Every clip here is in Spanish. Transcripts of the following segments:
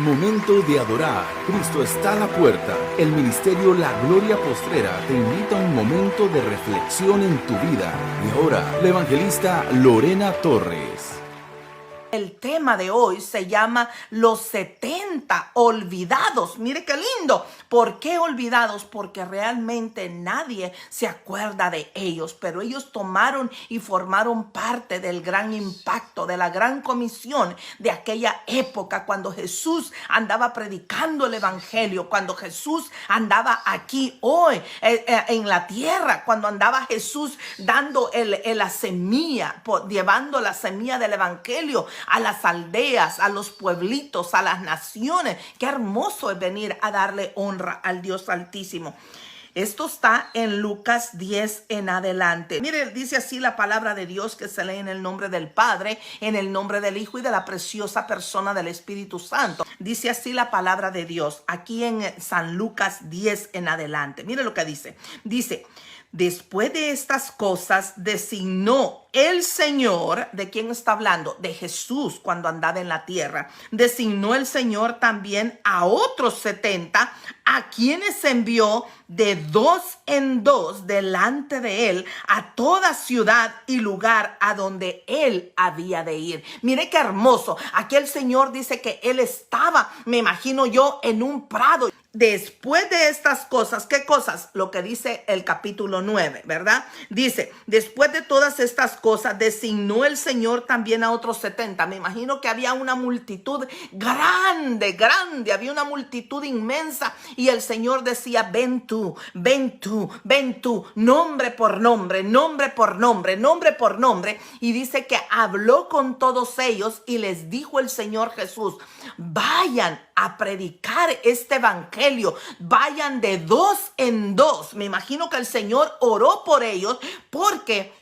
Momento de adorar. Cristo está a la puerta. El ministerio La Gloria Postrera te invita a un momento de reflexión en tu vida. Y ahora, la evangelista Lorena Torres. El tema de hoy se llama Los 70 olvidados. Mire qué lindo. ¿Por qué olvidados? Porque realmente nadie se acuerda de ellos, pero ellos tomaron y formaron parte del gran impacto, de la gran comisión de aquella época cuando Jesús andaba predicando el evangelio, cuando Jesús andaba aquí hoy en la tierra, cuando andaba Jesús dando la semilla, llevando la semilla del evangelio a las aldeas, a los pueblitos, a las naciones. Qué hermoso es venir a darle honra al Dios Altísimo. Esto está en Lucas 10 en adelante. Mire, dice así la palabra de Dios, que se lee en el nombre del Padre, en el nombre del Hijo y de la preciosa persona del Espíritu Santo. Dice así la palabra de Dios, aquí en San Lucas 10 en adelante. Mire lo que dice. Dice: después de estas cosas designó el Señor. ¿De quién está hablando? De Jesús cuando andaba en la tierra. Designó el Señor también a otros 70, a quienes envió de dos en dos delante de él a toda ciudad y lugar a donde él había de ir. Mire qué hermoso. Aquí el Señor dice que él estaba, me imagino yo, en un prado. Después de estas cosas, ¿qué cosas? Lo que dice el capítulo 9, ¿verdad? Dice: después de todas estas cosas, designó el Señor también a otros 70. Me imagino que había una multitud grande, había una multitud inmensa. Y el Señor decía: ven tú, ven tú, ven tú, nombre por nombre, nombre por nombre, nombre por nombre. Y dice que habló con todos ellos y les dijo el Señor Jesús: vayan a predicar este evangelio, vayan de dos en dos. Me imagino que el Señor oró por ellos, porque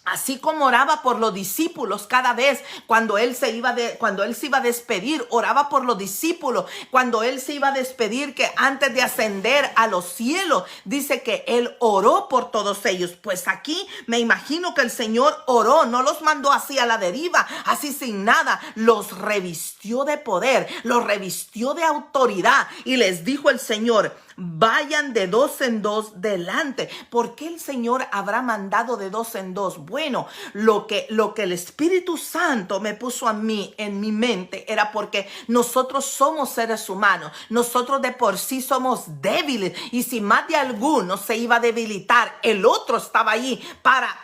así como oraba por los discípulos cada vez cuando él se iba a despedir, oraba por los discípulos cuando él se iba a despedir, que antes de ascender a los cielos, dice que él oró por todos ellos. Pues aquí me imagino que el Señor oró, no los mandó así a la deriva, así sin nada, los revistió de poder, los revistió de autoridad, y les dijo el Señor: vayan de dos en dos delante. ¿Por qué el Señor habrá mandado de dos en dos? Bueno, lo que el Espíritu Santo me puso a mí en mi mente era porque nosotros somos seres humanos.Nosotros de por sí somos débiles, y si más de alguno se iba a debilitar, el otro estaba allí para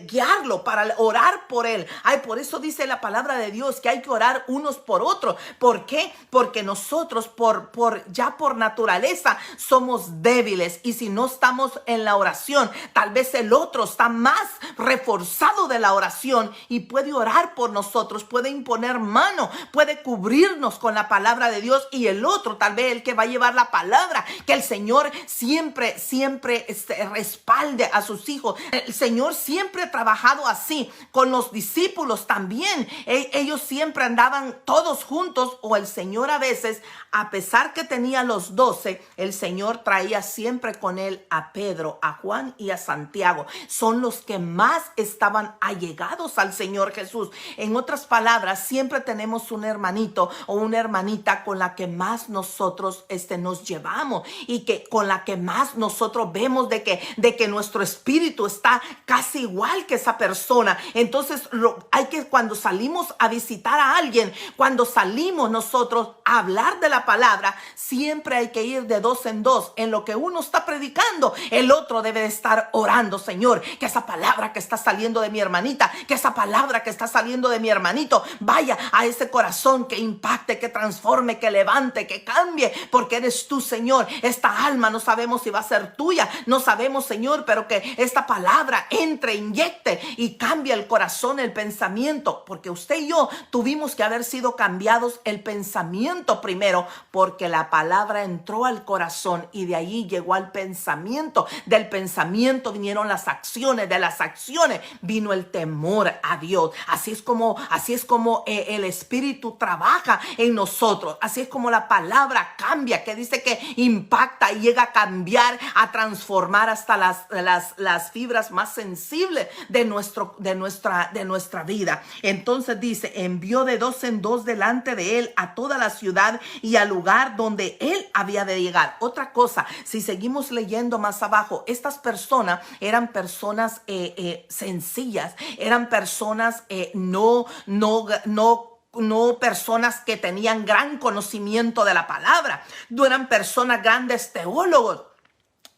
guiarlo, para orar por él. Ay, por eso dice la palabra de Dios que hay que orar unos por otros. ¿Por qué? Porque nosotros ya por naturaleza somos débiles, y si no estamos en la oración, tal vez el otro está más reforzado de la oración y puede orar por nosotros, puede imponer mano, puede cubrirnos con la palabra de Dios, y el otro, tal vez el que va a llevar la palabra, que el Señor siempre respalde a sus hijos. El Señor siempre ha trabajado así con los discípulos también. Ellos siempre andaban todos juntos, o el Señor a veces, a pesar que tenía los 12, el Señor traía siempre con él a Pedro, a Juan y a Santiago. Son los que más estaban allegados al Señor Jesús. En otras palabras, siempre tenemos un hermanito o una hermanita con la que más nosotros nos llevamos, y que con la que más nosotros vemos de que nuestro espíritu está casi igual que esa persona. Entonces hay que, cuando salimos a visitar a alguien, cuando salimos nosotros a hablar de la palabra, siempre hay que ir de dos en dos. En lo que uno está predicando, el otro debe de estar orando: Señor, que esa palabra que está saliendo de mi hermanita, que esa palabra que está saliendo de mi hermanito, vaya a ese corazón, que impacte, que transforme, que levante, que cambie, porque eres tú, Señor. Esta alma no sabemos si va a ser tuya, no sabemos, Señor, pero que esta palabra entre, inyecte y cambie el corazón, el pensamiento, porque usted y yo tuvimos que haber sido cambiados el pensamiento primero, porque porque la palabra entró al corazón y de ahí llegó al pensamiento. Del pensamiento vinieron las acciones, de las acciones vino el temor a Dios. Así es como el Espíritu trabaja en nosotros. Así es como la palabra cambia, que dice que impacta y llega a cambiar, a transformar hasta las fibras más sensibles de nuestra vida. Entonces dice, envió de dos en dos delante de él a toda la ciudad y al lugar donde él había de llegar. Otra cosa, si seguimos leyendo más abajo, estas personas eran personas sencillas, eran personas no personas que tenían gran conocimiento de la palabra, no eran personas grandes teólogos.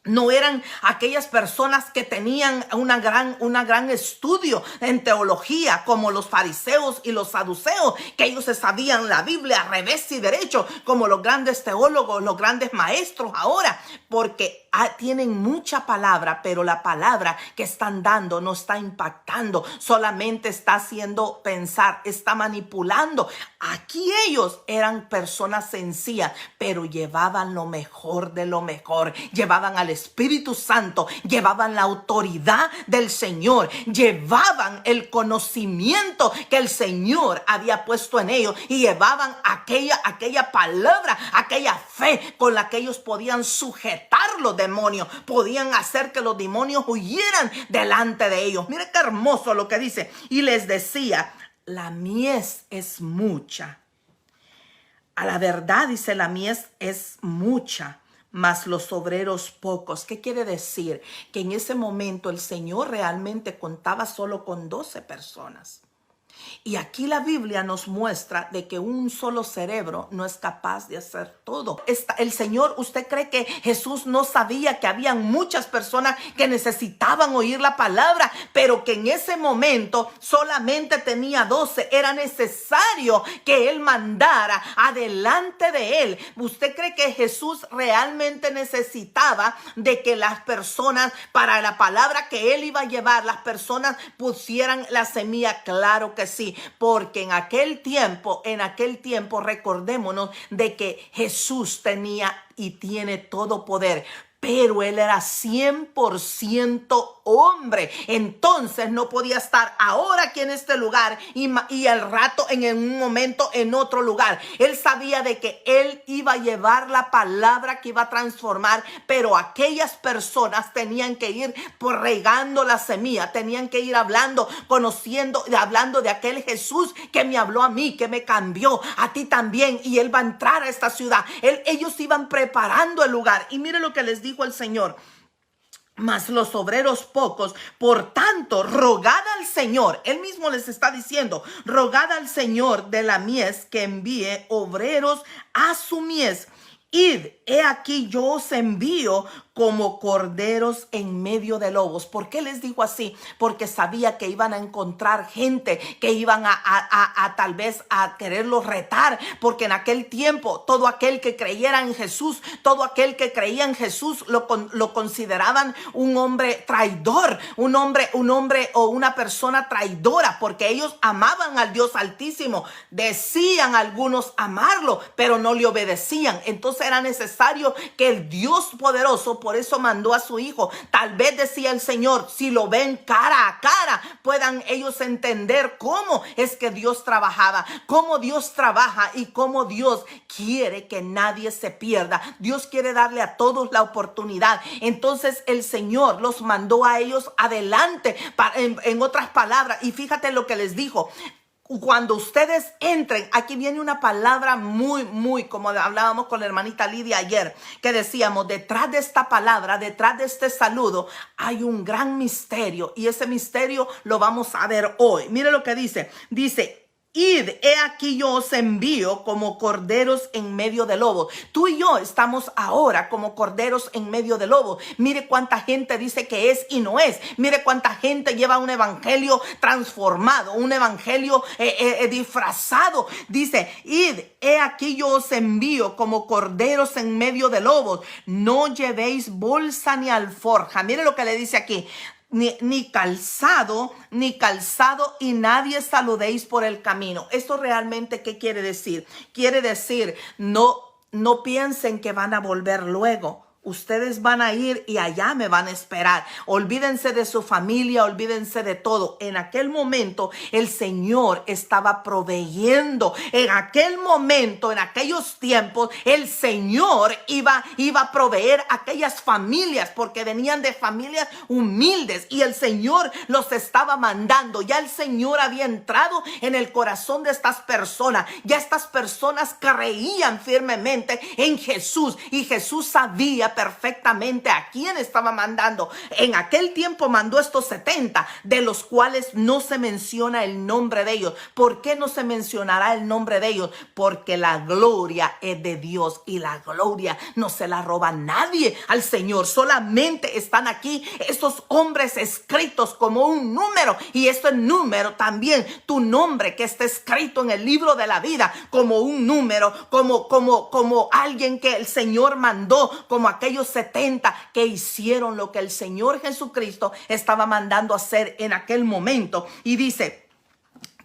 No eran aquellas personas que tenían una gran estudio en teología como los fariseos y los saduceos, que ellos se sabían la Biblia a revés y derecho como los grandes teólogos, los grandes maestros ahora, porque tienen mucha palabra, pero la palabra que están dando no está impactando, solamente está haciendo pensar, está manipulando. Aquí ellos eran personas sencillas, pero llevaban lo mejor de lo mejor, llevaban al Espíritu Santo, llevaban la autoridad del Señor, llevaban el conocimiento que el Señor había puesto en ellos y llevaban aquella palabra, aquella fe con la que ellos podían sujetar los demonios, podían hacer que los demonios huyeran delante de ellos. Mire qué hermoso lo que dice. Y les decía, la mies es mucha. A la verdad dice, la mies es mucha, mas los obreros pocos. ¿Qué quiere decir? Que en ese momento el Señor realmente contaba solo con 12 personas. Y aquí la Biblia nos muestra de que un solo cerebro no es capaz de hacer todo. El Señor, ¿usted cree que Jesús no sabía que habían muchas personas que necesitaban oír la palabra, pero que en ese momento solamente tenía 12? Era necesario que Él mandara adelante de Él. ¿Usted cree que Jesús realmente necesitaba de que las personas, para la palabra que Él iba a llevar, las personas pusieran la semilla? Claro que sí, porque en aquel tiempo recordémonos de que Jesús tenía y tiene todo poder, pero Él era 100% hombre. Entonces no podía estar ahora aquí en este lugar y al rato en un momento en otro lugar. Él sabía de que Él iba a llevar la palabra que iba a transformar, pero aquellas personas tenían que ir regando la semilla, tenían que ir hablando, conociendo, hablando de aquel Jesús que me habló a mí, que me cambió, a ti también, y Él va a entrar a esta ciudad. Ellos iban preparando el lugar, y mire lo que les dijo el Señor. Mas los obreros pocos, por tanto, rogad al Señor. Él mismo les está diciendo, rogad al Señor de la mies que envíe obreros a su mies. Id, he aquí yo os envío como corderos en medio de lobos. ¿Por qué les digo así? Porque sabía que iban a encontrar gente que iban a tal vez a quererlos retar, porque en aquel tiempo todo aquel que creyera en Jesús, todo aquel que creía en Jesús lo consideraban un hombre traidor, un hombre o una persona traidora, porque ellos amaban al Dios Altísimo, decían algunos amarlo, pero no le obedecían. Entonces era necesario que el Dios poderoso, por eso mandó a su Hijo. Tal vez decía el Señor, si lo ven cara a cara, puedan ellos entender cómo es que Dios trabajaba, cómo Dios trabaja y cómo Dios quiere que nadie se pierda. Dios quiere darle a todos la oportunidad. Entonces el Señor los mandó a ellos adelante, en otras palabras, y fíjate lo que les dijo. Cuando ustedes entren, aquí viene una palabra muy, como hablábamos con la hermanita Lidia ayer, que decíamos, detrás de esta palabra, detrás de este saludo, hay un gran misterio, y ese misterio lo vamos a ver hoy. Mire lo que dice, id, he aquí yo os envío como corderos en medio de lobos. Tú y yo estamos ahora como corderos en medio de lobos. Mire cuánta gente dice que es y no es. Mire cuánta gente lleva un evangelio transformado, un evangelio disfrazado. Dice, id, he aquí yo os envío como corderos en medio de lobos. No llevéis bolsa ni alforja. Mire lo que le dice aquí. Ni calzado, y nadie saludéis por el camino. ¿Esto realmente qué quiere decir? Quiere decir, no no piensen que van a volver luego. Ustedes van a ir y allá me van a esperar. Olvídense de su familia, olvídense de todo. En aquel momento el Señor estaba proveyendo. En aquel momento, en aquellos tiempos, el Señor iba a proveer a aquellas familias porque venían de familias humildes y el Señor los estaba mandando. Ya el Señor había entrado en el corazón de estas personas. Ya estas personas creían firmemente en Jesús y Jesús sabía perfectamente a quién estaba mandando. En aquel tiempo mandó estos 70, de los cuales no se menciona el nombre de ellos. ¿Por qué no se mencionará el nombre de ellos? Porque la gloria es de Dios y la gloria no se la roba nadie al Señor. Solamente están aquí estos hombres escritos como un número, y este número también, tu nombre que está escrito en el libro de la vida como un número, como alguien que el Señor mandó, como aquellos 70 que hicieron lo que el Señor Jesucristo estaba mandando hacer en aquel momento. Y dice,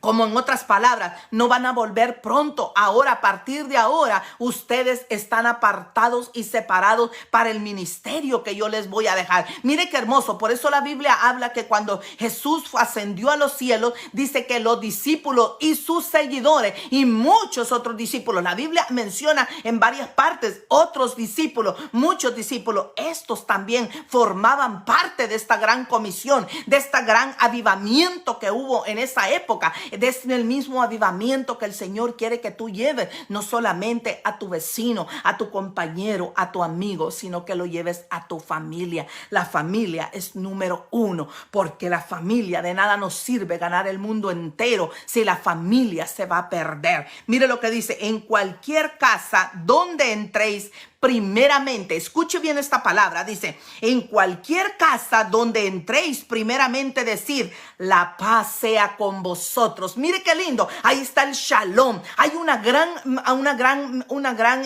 como en otras palabras, no van a volver pronto. Ahora, a partir de ahora, ustedes están apartados y separados para el ministerio que yo les voy a dejar. Mire qué hermoso. Por eso la Biblia habla que cuando Jesús ascendió a los cielos, dice que los discípulos y sus seguidores y muchos otros discípulos, la Biblia menciona en varias partes otros discípulos, muchos discípulos, estos también formaban parte de esta gran comisión, de este gran avivamiento que hubo en esa época. Es el mismo avivamiento que el Señor quiere que tú lleves, no solamente a tu vecino, a tu compañero, a tu amigo, sino que lo lleves a tu familia. La familia es número uno, porque la familia, de nada nos sirve ganar el mundo entero si la familia se va a perder. Mire lo que dice: en cualquier casa donde entréis, primeramente, escuche bien esta palabra, dice, en cualquier casa donde entréis, primeramente decir, la paz sea con vosotros. Mire qué lindo, ahí está el shalom. Hay una gran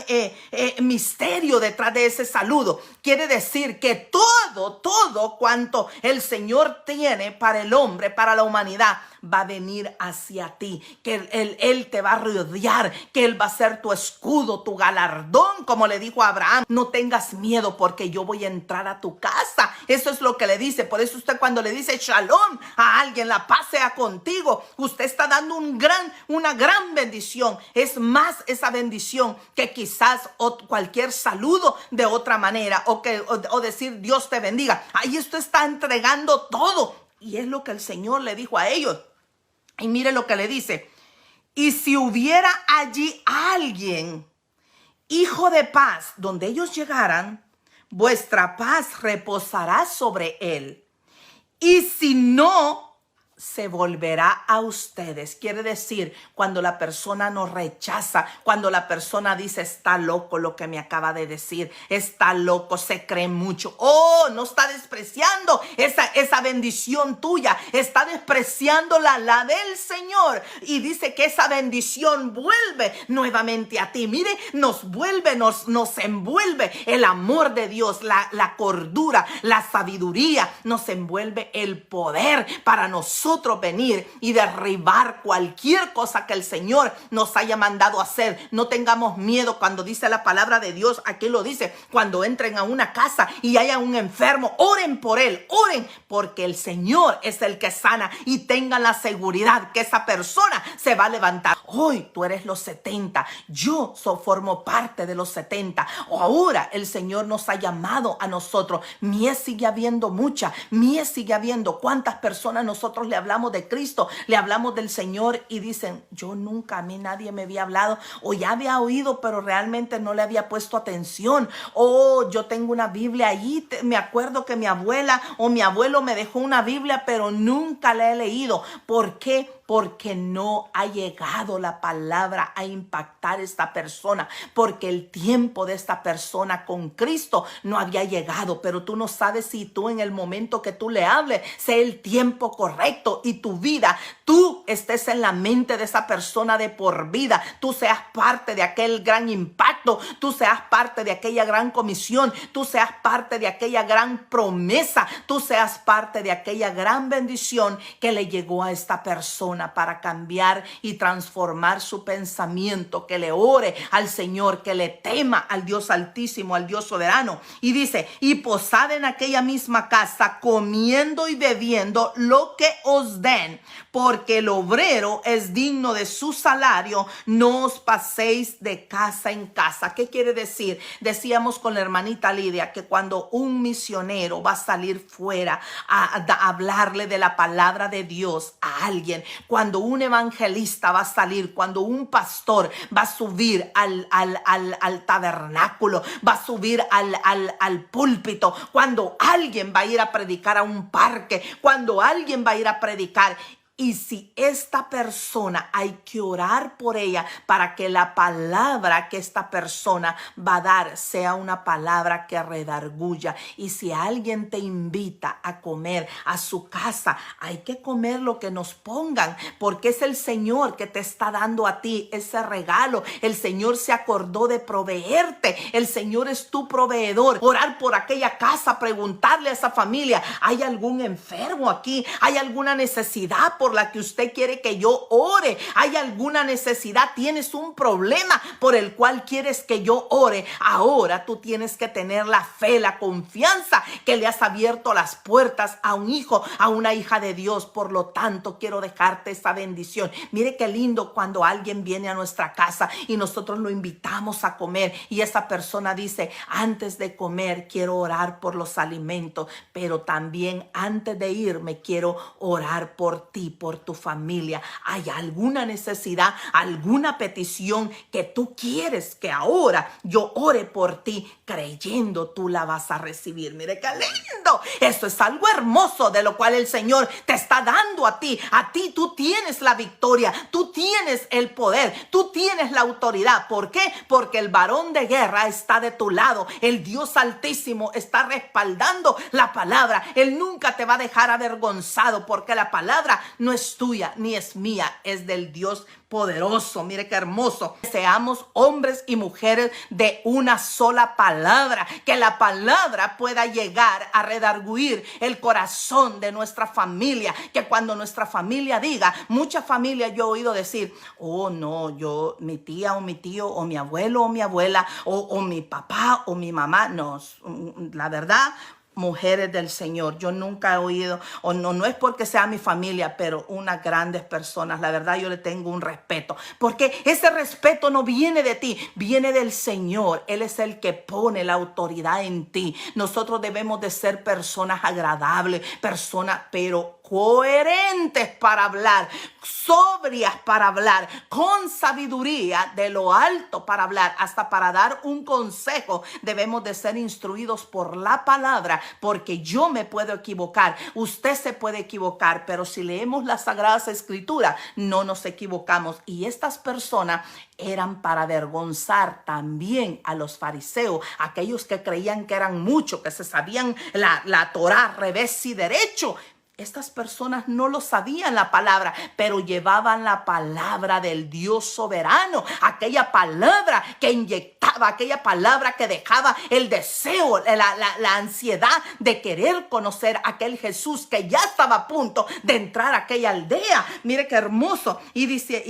misterio detrás de ese saludo. Quiere decir que todo cuanto el Señor tiene para el hombre, para la humanidad, va a venir hacia ti, que él te va a rodear, que Él va a ser tu escudo, tu galardón, como le dijo a Abraham. No tengas miedo porque yo voy a entrar a tu casa. Eso es lo que le dice. Por eso usted, cuando le dice shalom a alguien, la paz sea contigo, usted está dando una gran bendición. Es más esa bendición que quizás cualquier saludo de otra manera, o decir Dios te bendiga. Ahí usted está entregando todo. Y es lo que el Señor le dijo a ellos. Y mire lo que le dice: y si hubiera allí alguien, hijo de paz, donde ellos llegaran, vuestra paz reposará sobre él. Y si no, se volverá a ustedes. Quiere decir, cuando la persona nos rechaza, cuando la persona dice, está loco lo que me acaba de decir, está loco, se cree mucho. Oh, no está despreciando esa bendición tuya, está despreciando la del Señor. Y dice que esa bendición vuelve nuevamente a ti. Mire, nos envuelve el amor de Dios, la cordura, la sabiduría, nos envuelve el poder para nosotros venir y derribar cualquier cosa que el Señor nos haya mandado hacer. No tengamos miedo cuando dice la palabra de Dios. Aquí lo dice: cuando entren a una casa y haya un enfermo, oren por él, oren, porque el Señor es el que sana, y tengan la seguridad que esa persona se va a levantar. Hoy tú eres los 70, yo formo parte de los 70. O ahora el Señor nos ha llamado a nosotros. Mies sigue habiendo mucha, mies sigue habiendo. ¿Cuántas personas nosotros le hablamos de Cristo, le hablamos del Señor y dicen, yo nunca, a mí nadie me había hablado, o ya había oído pero realmente no le había puesto atención? O yo tengo una Biblia allí, me acuerdo que mi abuela o mi abuelo me dejó una Biblia pero nunca la he leído. ¿Por qué? Porque no ha llegado la palabra a impactar esta persona, porque el tiempo de esta persona con Cristo no había llegado. Pero tú no sabes si tú, en el momento que tú le hables, sea el tiempo correcto y tu vida, tú estés en la mente de esa persona de por vida, tú seas parte de aquel gran impacto pacto, tú seas parte de aquella gran comisión, tú seas parte de aquella gran promesa, tú seas parte de aquella gran bendición que le llegó a esta persona para cambiar y transformar su pensamiento, que le ore al Señor, que le tema al Dios Altísimo, al Dios soberano. Y dice, y posad en aquella misma casa, comiendo y bebiendo lo que os den, porque el obrero es digno de su salario, no os paséis de casa en casa. ¿Qué quiere decir? Decíamos con la hermanita Lidia que cuando un misionero va a salir fuera a hablarle de la palabra de Dios a alguien, cuando un evangelista va a salir, cuando un pastor va a subir al tabernáculo, va a subir al púlpito, cuando alguien va a ir a predicar a un parque, cuando alguien va a ir a predicar. Y si esta persona hay que orar por ella para que la palabra que esta persona va a dar sea una palabra que redarguya. Y si alguien te invita a comer a su casa, hay que comer lo que nos pongan, porque es el Señor que te está dando a ti ese regalo. El Señor se acordó de proveerte. El Señor es tu proveedor. Orar por aquella casa, preguntarle a esa familia, ¿hay algún enfermo aquí? ¿Hay alguna necesidad por la que usted quiere que yo ore? ¿Hay alguna necesidad? ¿Tienes un problema por el cual quieres que yo ore? Ahora tú tienes que tener la fe, la confianza que le has abierto las puertas a un hijo, a una hija de Dios. Por lo tanto, quiero dejarte esa bendición. Mire qué lindo cuando alguien viene a nuestra casa y nosotros lo invitamos a comer y esa persona dice, antes de comer quiero orar por los alimentos, pero también antes de irme quiero orar por ti, por tu familia. ¿Hay alguna necesidad, alguna petición que tú quieres que ahora yo ore por ti? Creyendo tú la vas a recibir. Mire qué lindo. Esto es algo hermoso de lo cual el Señor te está dando a ti. A ti tú tienes la victoria, tú tienes el poder, tú tienes la autoridad. ¿Por qué? Porque el varón de guerra está de tu lado. El Dios Altísimo está respaldando la palabra. Él nunca te va a dejar avergonzado porque la palabra no es tuya ni es mía, es del Dios poderoso. Mire qué hermoso. Seamos hombres y mujeres de una sola palabra, que la palabra pueda llegar a redarguir el corazón de nuestra familia, que cuando nuestra familia diga, muchas familias yo he oído decir, oh no, mi tía o mi tío o mi abuelo o mi abuela o mi papá o mi mamá, no, la verdad, mujeres del Señor, yo nunca he oído, o no es porque sea mi familia, pero unas grandes personas, la verdad yo le tengo un respeto, porque ese respeto no viene de ti, viene del Señor. Él es el que pone la autoridad en ti. Nosotros debemos de ser personas agradables, personas pero coherentes para hablar, sobrias para hablar, con sabiduría de lo alto para hablar, hasta para dar un consejo debemos de ser instruidos por la palabra, porque yo me puedo equivocar, usted se puede equivocar, pero si leemos las Sagradas Escrituras no nos equivocamos. Y estas personas eran para avergonzar también a los fariseos, aquellos que creían que eran mucho, que se sabían la Torá revés y derecho. Estas personas no lo sabían la palabra, pero llevaban la palabra del Dios soberano, aquella palabra que inyectaba, aquella palabra que dejaba el deseo, la ansiedad de querer conocer a aquel Jesús que ya estaba a punto de entrar a aquella aldea. Mire qué hermoso. Y dice,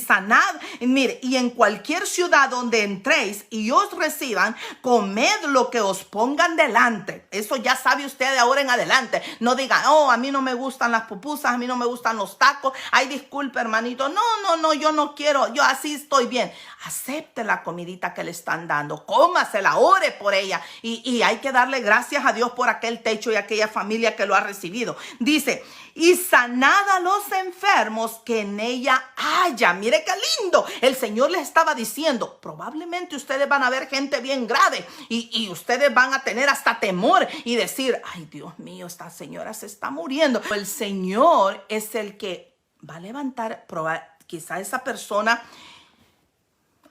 sanad, mire, y en cualquier ciudad donde entréis y os reciban, comed lo que os pongan delante. Eso ya sabe usted de ahora en adelante. No diga, oh, a mí no me gustan las pupusas, a mí no me gustan los tacos. Ay, disculpe, hermanito. No, yo no quiero, yo así estoy bien. Acepte la comidita que le están dando, cómasela, ore por ella. Y hay que darle gracias a Dios por aquel techo y aquella familia que lo ha recibido. Dice, y sanad a los enfermos que en ella haya. Mire qué lindo. El Señor les estaba diciendo, probablemente ustedes van a ver gente bien grave y ustedes van a tener hasta temor y decir, ay, Dios mío, esta señora se está muriendo. El Señor es el que va a levantar, quizá esa persona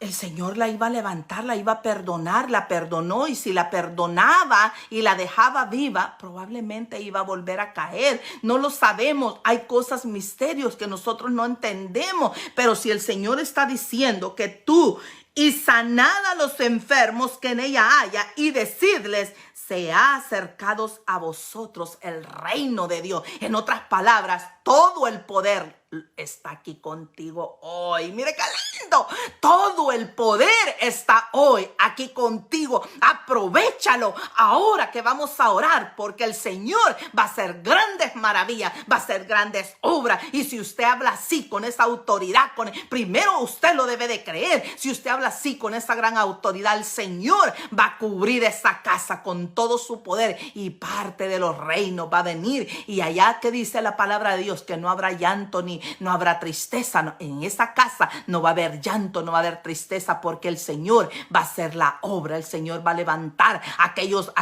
el Señor la iba a levantar, la iba a perdonar, la perdonó, y si la perdonaba y la dejaba viva, probablemente iba a volver a caer. No lo sabemos, hay cosas, misterios que nosotros no entendemos, pero si el Señor está diciendo que tú y sanad a los enfermos que en ella haya, y decidles, se ha acercado a vosotros el reino de Dios. En otras palabras, todo el poder está aquí contigo hoy. Mire qué lindo. Todo el poder está hoy aquí contigo. Aprovéchalo ahora que vamos a orar, porque el Señor va a hacer grandes maravillas, va a hacer grandes obras. Y si usted habla así, con esa autoridad, primero usted lo debe de creer. Si usted habla así, con esa gran autoridad, el Señor va a cubrir esa casa con todo su poder, y parte de los reinos va a venir. Y allá que dice la palabra de Dios que no habrá llanto ni no habrá tristeza. No, en esa casa no va a haber llanto, no va a haber tristeza, porque el Señor va a hacer la obra. El Señor va a levantar aquellos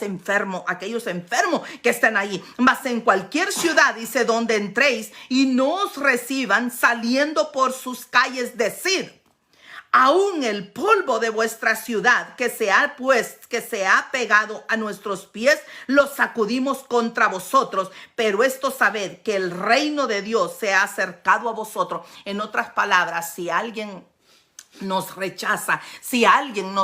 enfermos que estén ahí. Mas en cualquier ciudad, dice, donde entréis y no os reciban, saliendo por sus calles, decid: aún el polvo de vuestra ciudad que se ha pegado a nuestros pies, lo sacudimos contra vosotros. Pero esto sabed, que el reino de Dios se ha acercado a vosotros. En otras palabras, si alguien nos rechaza, si alguien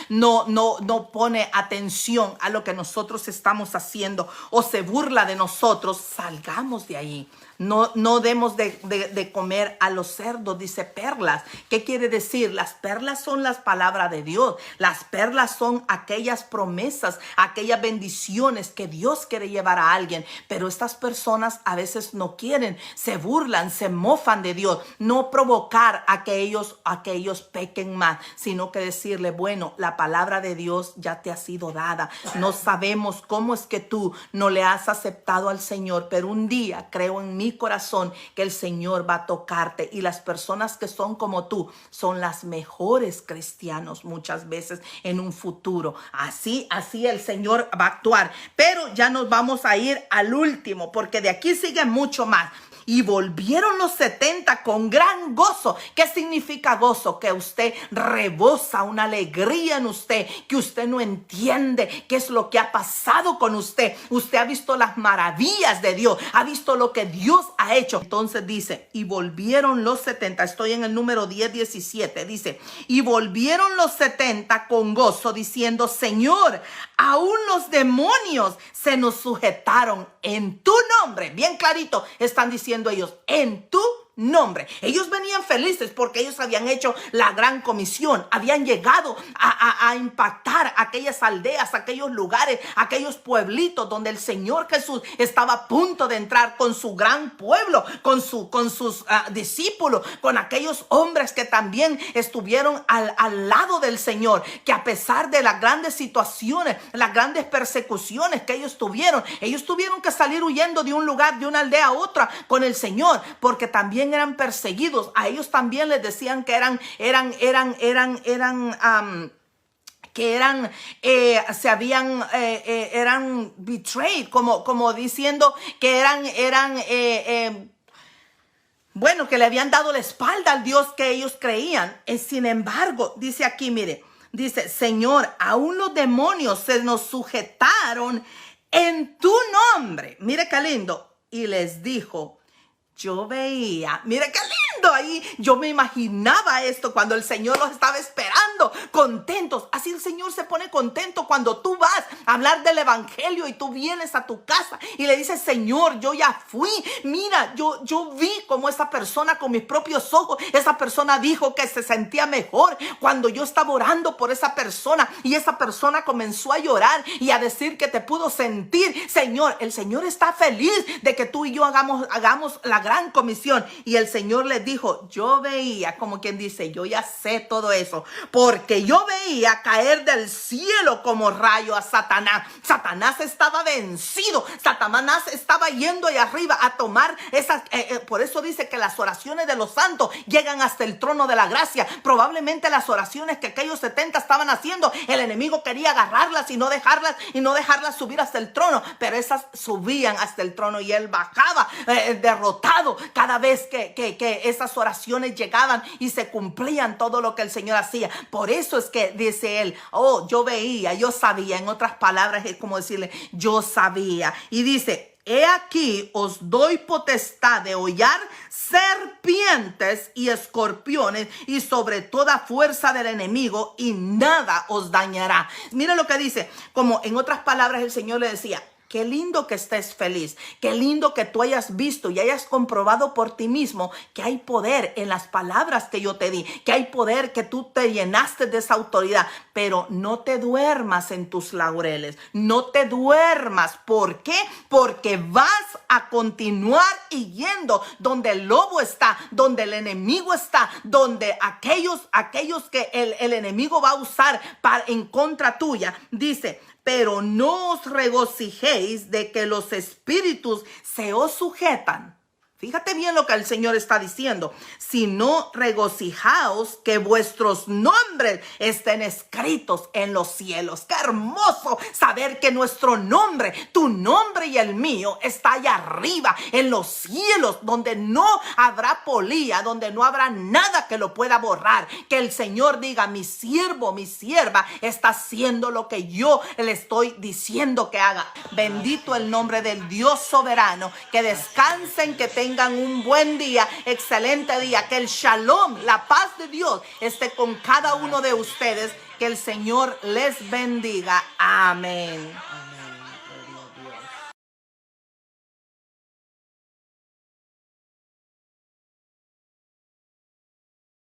no pone atención a lo que nosotros estamos haciendo, o se burla de nosotros, salgamos de ahí. No demos de comer a los cerdos, dice perlas. ¿Qué quiere decir? Las perlas son las palabras de Dios. Las perlas son aquellas promesas, aquellas bendiciones que Dios quiere llevar a alguien. Pero estas personas a veces no quieren, se burlan, se mofan de Dios. No provocar a que ellos pequen más, sino que decirle: bueno, la palabra de Dios ya te ha sido dada. No sabemos cómo es que tú no le has aceptado al Señor, pero un día creo en mi corazón que el Señor va a tocarte, y las personas que son como tú son las mejores cristianos muchas veces en un futuro. Así el Señor va a actuar. Pero ya nos vamos a ir al último, porque de aquí sigue mucho más. Y volvieron los 70 con gran gozo. ¿Qué significa gozo? Que usted rebosa una alegría en usted, que usted no entiende qué es lo que ha pasado con usted. Usted ha visto las maravillas de Dios, ha visto lo que Dios ha hecho. Entonces dice: y volvieron los 70, estoy en el número 10:17, dice: y volvieron los 70 con gozo, diciendo: Señor, aún los demonios se nos sujetaron en tu nombre. Bien clarito están diciendo ellos: en tu nombre. Ellos venían felices porque ellos habían hecho la gran comisión, habían llegado a impactar aquellas aldeas, aquellos lugares, aquellos pueblitos donde el Señor Jesús estaba a punto de entrar con su gran pueblo, con sus discípulos, con aquellos hombres que también estuvieron al lado del Señor, que a pesar de las grandes situaciones, las grandes persecuciones que ellos tuvieron que salir huyendo de un lugar, de una aldea a otra con el Señor, porque también eran perseguidos. A ellos también les decían que eran betrayed, como diciendo que que le habían dado la espalda al Dios que ellos creían. Sin embargo, dice aquí, mire, dice: Señor, aún los demonios se nos sujetaron en tu nombre. Mire qué lindo. Y les dijo: yo veía, mire qué lindo ahí, yo me imaginaba esto cuando el Señor los estaba esperando, contentos. Así el Señor se pone contento cuando tú vas a hablar del evangelio y tú vienes a tu casa y le dices: Señor, yo ya fui, mira, yo vi como esa persona con mis propios ojos, esa persona dijo que se sentía mejor cuando yo estaba orando por esa persona, y esa persona comenzó a llorar y a decir que te pudo sentir. Señor, el Señor está feliz de que tú y yo hagamos la gran comisión. Y el Señor les dijo: yo veía, como quien dice, yo ya sé todo eso. porque yo veía caer del cielo como rayo a Satanás. Satanás estaba vencido. Satanás estaba yendo allá arriba a tomar esas. Por eso dice que las oraciones de los santos llegan hasta el trono de la gracia. Probablemente las oraciones que aquellos 70 estaban haciendo, el enemigo quería agarrarlas y no dejarlas subir hasta el trono, pero esas subían hasta el trono y él bajaba derrotado cada vez que esas oraciones llegaban y se cumplían todo lo que el Señor hacía. Por eso es que dice él, yo veía, yo sabía. En otras palabras es como decirle, yo sabía. Y dice, he aquí os doy potestad de hollar serpientes y escorpiones y sobre toda fuerza del enemigo, y nada os dañará. Mira lo que dice, como en otras palabras el Señor le decía, qué lindo que estés feliz, qué lindo que tú hayas visto y hayas comprobado por ti mismo que hay poder en las palabras que yo te di, que hay poder, que tú te llenaste de esa autoridad, pero no te duermas en tus laureles, no te duermas. ¿Por qué? Porque vas a continuar yendo donde el lobo está, donde el enemigo está, donde aquellos que el enemigo va a usar en contra tuya. Dice, pero no os regocijéis de que los espíritus se os sujetan. Fíjate bien lo que el Señor está diciendo. Sino regocijaos que vuestros nombres estén escritos en los cielos. Qué hermoso saber que nuestro nombre, tu nombre y el mío, está allá arriba en los cielos, donde no habrá polía, donde no habrá nada que lo pueda borrar. Que el Señor diga, mi siervo, mi sierva está haciendo lo que yo le estoy diciendo que haga. Bendito el nombre del Dios soberano. Que descansen, que tengan un buen día, excelente día. Que el shalom, la paz de Dios esté con cada uno de ustedes. Que el Señor les bendiga. Amén.